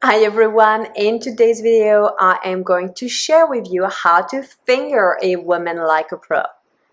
Hi everyone, in today's video I am going to share with you how to finger a woman like a pro.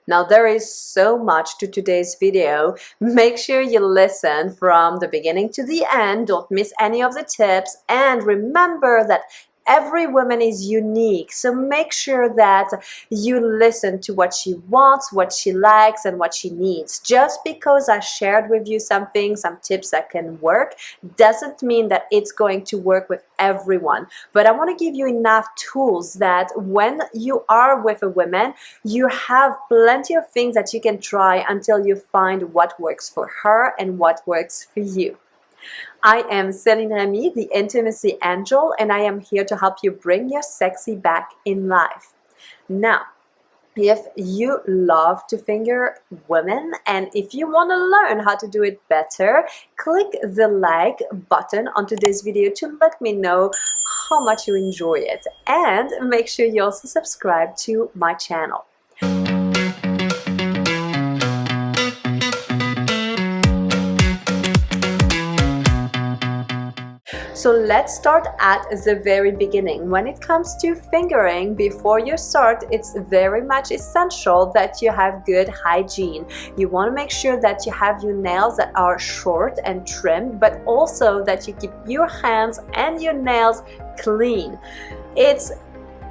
Now there is so much to today's video. Make sure you listen from the beginning to the end, don't miss any of the tips, and remember that every woman is unique, so make sure that you listen to what she wants, what she likes, and what she needs. Just because I shared with you some tips that can work, doesn't mean that it's going to work with everyone. But I want to give you enough tools that when you are with a woman, you have plenty of things that you can try until you find what works for her and what works for you. I am Céline Remy, the Intimacy Angel, and I am here to help you bring your sexy back in life. Now, if you love to finger women and if you want to learn how to do it better, click the like button on today's video to let me know how much you enjoy it. And make sure you also subscribe to my channel. So let's start at the very beginning. When it comes to fingering, before you start, it's very much essential that you have good hygiene. You want to make sure that you have your nails that are short and trimmed, but also that you keep your hands and your nails clean. It's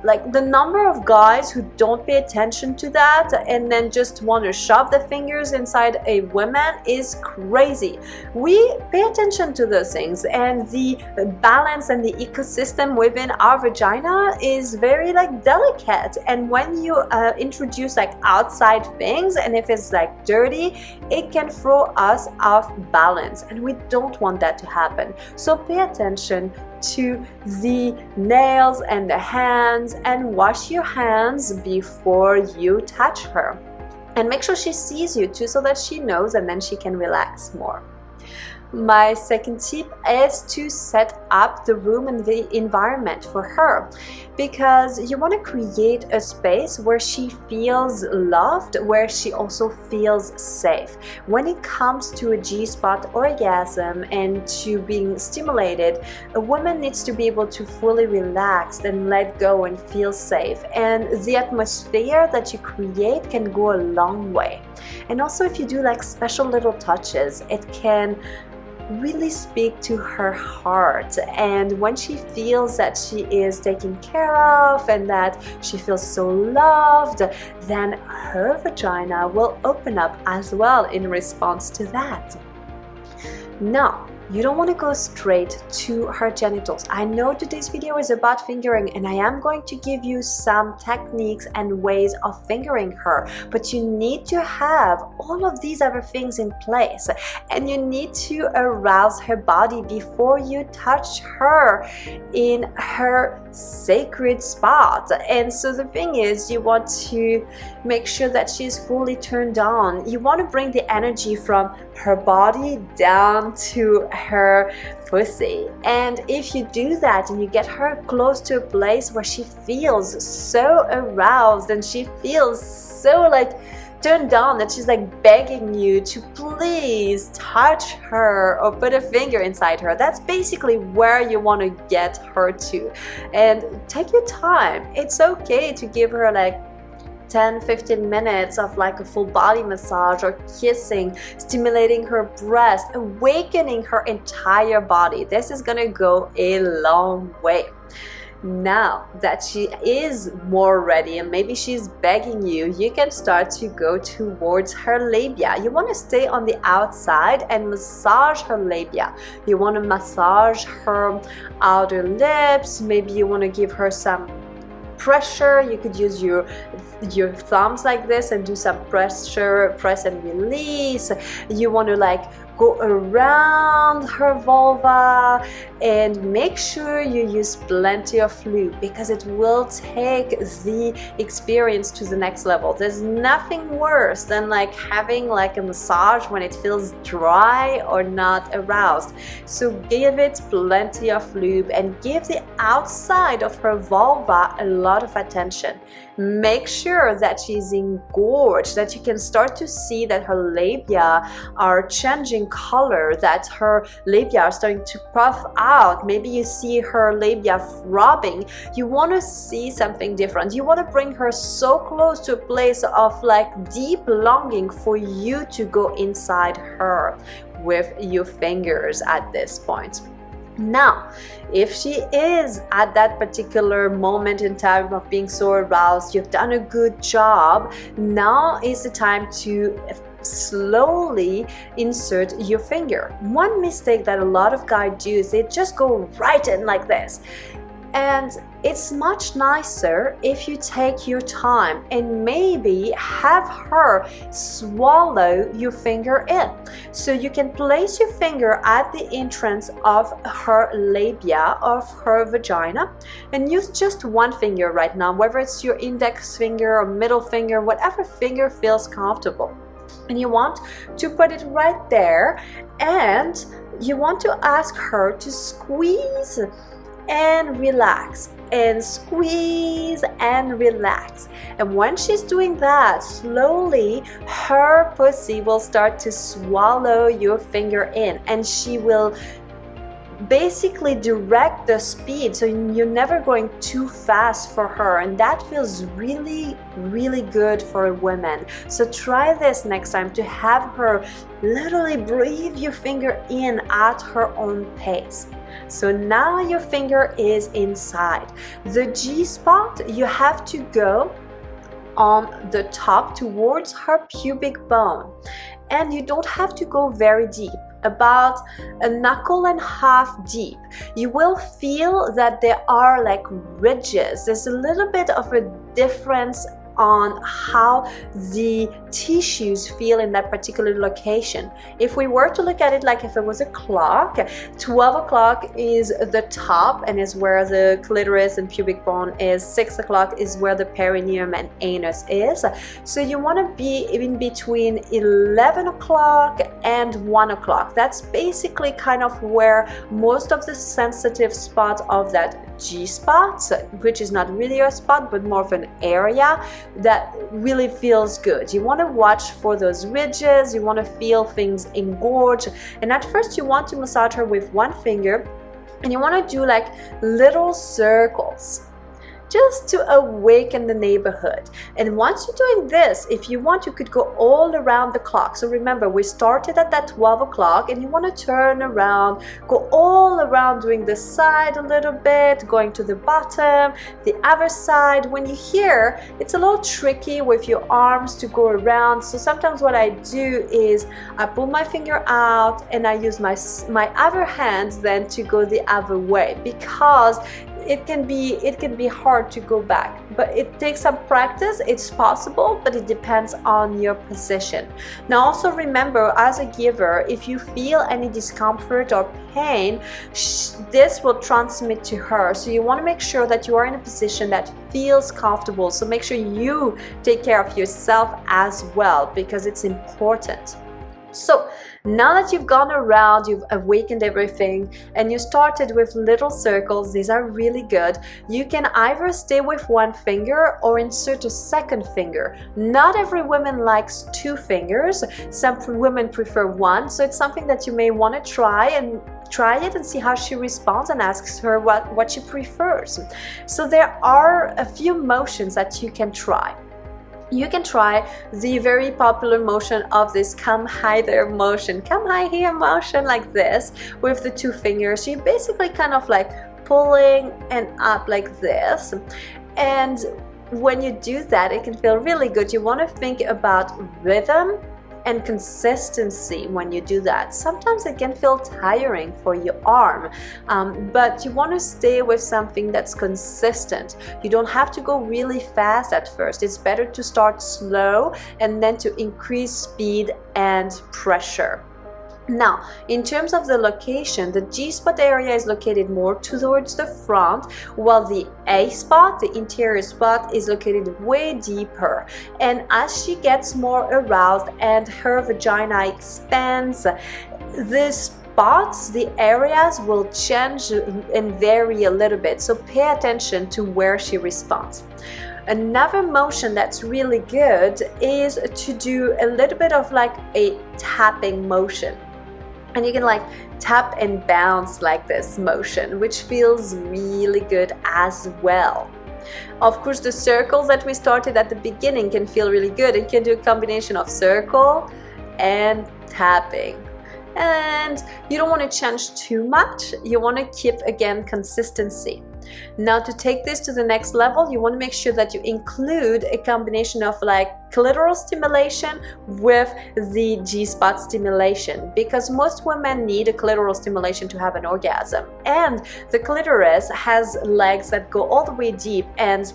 like the number of guys who don't pay attention to that and then just want to shove the fingers inside a woman is crazy. We pay attention to those things, and the balance and the ecosystem within our vagina is very delicate, and when you introduce outside things, and if it's dirty, it can throw us off balance, and we don't want that to happen. So pay attention to the nails and the hands, and wash your hands before you touch her, and make sure she sees you too, so that she knows, and then she can relax more. My second tip is to set up the room and the environment for her, because you want to create a space where she feels loved, where she also feels safe. When it comes to a G-spot orgasm and to being stimulated, a woman needs to be able to fully relax and let go and feel safe, and the atmosphere that you create can go a long way. And also, if you do special little touches, it can really speak to her heart, and when she feels that she is taken care of and that she feels so loved, then her vagina will open up as well in response to that. Now, you don't want to go straight to her genitals. I know today's video is about fingering, and I am going to give you some techniques and ways of fingering her, but you need to have all of these other things in place, and you need to arouse her body before you touch her in her sacred spot. And so the thing is, you want to make sure that she's fully turned on. You want to bring the energy from her body down to her pussy, and if you do that and you get her close to a place where she feels so aroused and she feels so turned on that she's begging you to please touch her or put a finger inside her, that's basically where you want to get her to. And take your time. It's okay to give her 10-15 minutes of a full body massage or kissing, stimulating her breast, awakening her entire body. This is gonna go a long way. Now that she is more ready and maybe she's begging you, you can start to go towards her labia. You want to stay on the outside and massage her labia. You want to massage her outer lips. Maybe you want to give her some pressure. You could use your thumbs like this and do some pressure, press and release. You want to go around her vulva, and make sure you use plenty of lube, because it will take the experience to the next level. There's nothing worse than having a massage when it feels dry or not aroused. So give it plenty of lube and give the outside of her vulva a lot of attention. Make sure that she's engorged, that you can start to see that her labia are changing changing color, that her labia are starting to puff out. Maybe you see her labia throbbing. You want to see something different. You want to bring her so close to a place of like deep longing for you to go inside her with your fingers at this point. Now, if she is at that particular moment in time of being so aroused, you've done a good job. Now is the time to slowly insert your finger. One mistake that a lot of guys do is they just go right in like this. And it's much nicer if you take your time and maybe have her swallow your finger in. So you can place your finger at the entrance of her labia, of her vagina, and use just one finger right now, whether it's your index finger or middle finger, whatever finger feels comfortable. And you want to put it right there, and you want to ask her to squeeze and relax, and squeeze and relax. And when she's doing that, slowly her pussy will start to swallow your finger in, and she will basically direct the speed, so you're never going too fast for her, and that feels really good for a woman. So try this next time, to have her literally breathe your finger in at her own pace. So now your finger is inside. The G-spot, you have to go on the top towards her pubic bone, and you don't have to go very deep, about a knuckle and a half deep. You will feel that there are like ridges. There's a little bit of a difference on how the tissues feel in that particular location. If we were to look at it like if it was a clock, 12 o'clock is the top and is where the clitoris and pubic bone is. 6 o'clock is where the perineum and anus is. So you want to be in between 11 o'clock and 1 o'clock. That's basically kind of where most of the sensitive spots of that G-spot, which is not really a spot but more of an area that really feels good. You want to watch for those ridges, you want to feel things engorge, and at first you want to massage her with one finger, and you want to do like little circles just to awaken the neighborhood. And once you're doing this, if you want, you could go all around the clock. So remember, we started at that 12 o'clock, and you want to turn around, go all around, doing the side a little bit, going to the bottom, the other side. When you hear, it's a little tricky with your arms to go around. So sometimes what I do is I pull my finger out and I use my other hand then to go the other way, because it can be hard to go back, but it takes some practice. It's possible, but it depends on your position. Now also remember, as a giver, if you feel any discomfort or pain, this will transmit to her. So you want to make sure that you are in a position that feels comfortable. So make sure you take care of yourself as well, because it's important. So now that you've gone around, you've awakened everything, and you started with little circles, these are really good. You can either stay with one finger or insert a second finger. Not every woman likes two fingers. Some women prefer one, so it's something that you may want to try it and see how she responds, and ask her what she prefers. So there are a few motions that you can try. You can try the very popular motion of this come high there motion, come high here motion, like this with the two fingers. You're basically kind of like pulling and up like this, and when you do that, it can feel really good. You want to think about rhythm and consistency when you do that. Sometimes it can feel tiring for your arm, but you want to stay with something that's consistent. You don't have to go really fast at first. It's better to start slow and then to increase speed and pressure. Now, in terms of the location, the G-spot area is located more towards the front, while the A-spot, the interior spot, is located way deeper. And as she gets more aroused and her vagina expands, the spots, the areas will change and vary a little bit. So pay attention to where she responds. Another motion that's really good is to do a little bit of like a tapping motion. And you can like tap and bounce like this motion, which feels really good as well. Of course, the circles that we started at the beginning can feel really good. You can do a combination of circle and tapping. And you don't want to change too much. You want to keep, again, consistency. Now, to take this to the next level, you want to make sure that you include a combination of like clitoral stimulation with the G-spot stimulation, because most women need a clitoral stimulation to have an orgasm. And the clitoris has legs that go all the way deep, and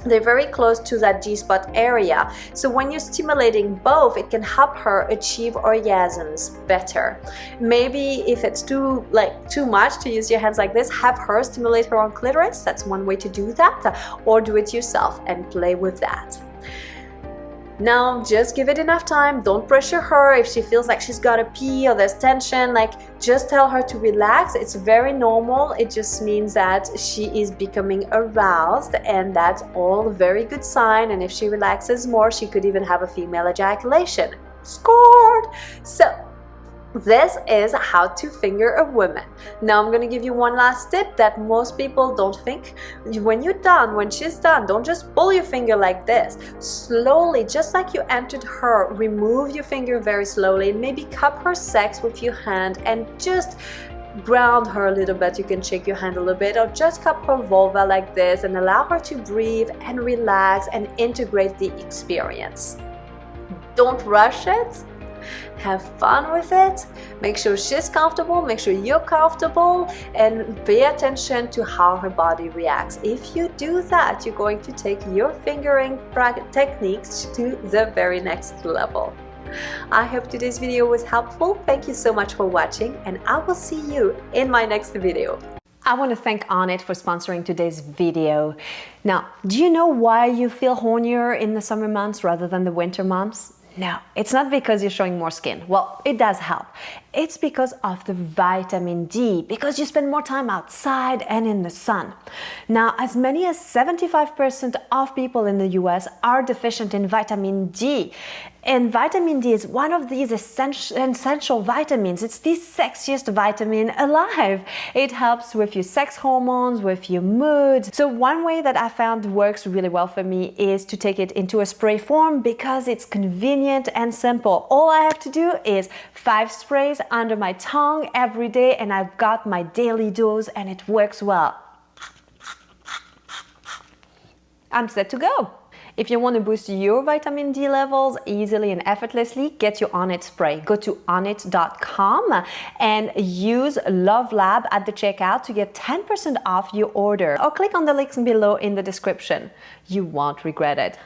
they're very close to that G-spot area. So when you're stimulating both, it can help her achieve orgasms better. Maybe if it's too much to use your hands like this, have her stimulate her own clitoris. That's one way to do that. Or do it yourself and play with that. Now, just give it enough time. Don't pressure her. If she feels like she's got to pee or there's tension, like just tell her to relax. It's very normal. It just means that she is becoming aroused, and that's all a very good sign. And if she relaxes more, she could even have a female ejaculation. Scored! So, this is how to finger a woman. Now I'm going to give you one last tip that most people don't think. When you're done, when she's done, don't just pull your finger like this. Slowly, just like you entered her, remove your finger very slowly and maybe cup her sex with your hand and just ground her a little bit. You can shake your hand a little bit, or just cup her vulva like this and allow her to breathe and relax and integrate the experience. Don't rush it. Have fun with it. Make sure she's comfortable, make sure you're comfortable, and pay attention to how her body reacts. If you do that, you're going to take your fingering techniques to the very next level. I hope today's video was helpful. Thank you so much for watching, and I will see you in my next video. I want to thank Onnit for sponsoring today's video. Now, do you know why you feel hornier in the summer months rather than the winter months? No, it's not because you're showing more skin. Well, it does help. It's because of the vitamin D, because you spend more time outside and in the sun. Now, as many as 75% of people in the US are deficient in vitamin D. And vitamin D is one of these essential vitamins. It's the sexiest vitamin alive. It helps with your sex hormones, with your mood. So one way that I found works really well for me is to take it into a spray form, because it's convenient and simple. All I have to do is 5 sprays under my tongue every day, and I've got my daily dose, and it works well. I'm set to go. If you want to boost your vitamin D levels easily and effortlessly, get your Onnit spray. Go to onnit.com and use Love Lab at the checkout to get 10% off your order, or click on the links below in the description. You won't regret it.